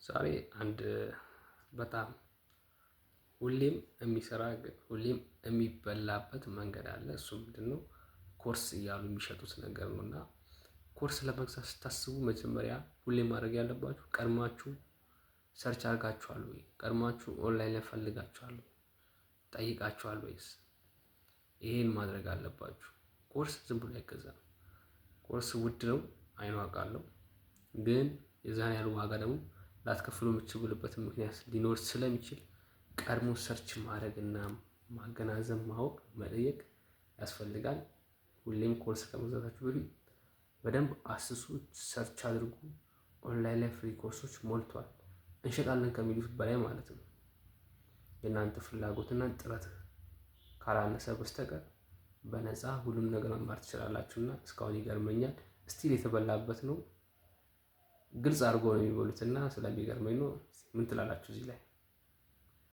ዛሬ አንድ በጣም ሁሌም የሚሰራ ግን ሁሌም የሚበላበት መንገድ አለ። እሱ ምንድነው? ኮርስ እያሉ የሚሸጡት ነገር ነው። እና ኮርስ ለመግዛት ስታስቡ መጀመሪያ ሁሌም ማድረግ ያለባችሁ ቀድማችሁ ሰርች አድርጋችኋል ወይ? ቀድማችሁ ኦንላይን ላይ ፈልጋችኋል ወይ? ጠይቃችኋል ወይስ? ይሄን ማድረግ አለባችሁ። ኮርስ ዝም ብሎ አይገዛም። ኮርስ ውድ ነው፣ አይኑ አውቃለሁ። ግን የዛን ያህል ዋጋ ደግሞ ላትከፍሉ የምትችሉበትን ምክንያት ሊኖር ስለሚችል ቀድሞ ሰርች ማድረግና ማገናዘብ፣ ማወቅ፣ መጠየቅ ያስፈልጋል። ሁሌም ኮርስ ከመግዛታችሁ በፊት በደንብ አስሱ፣ ሰርች አድርጉ። ኦንላይን ላይ ፍሪ ኮርሶች ሞልቷል፣ እንሸጣለን ከሚሉት በላይ ማለት ነው። የእናንተ ፍላጎትና ጥረት ካላነሰ በስተቀር በነፃ ሁሉም ነገር መማር ትችላላችሁና እስካሁን ይገርመኛል። ስቲል የተበላበት ነው። ግልጽ አድርጎ ነው የሚበሉትና ስለሚገርመኝ ነው። ምን ትላላችሁ እዚህ ላይ?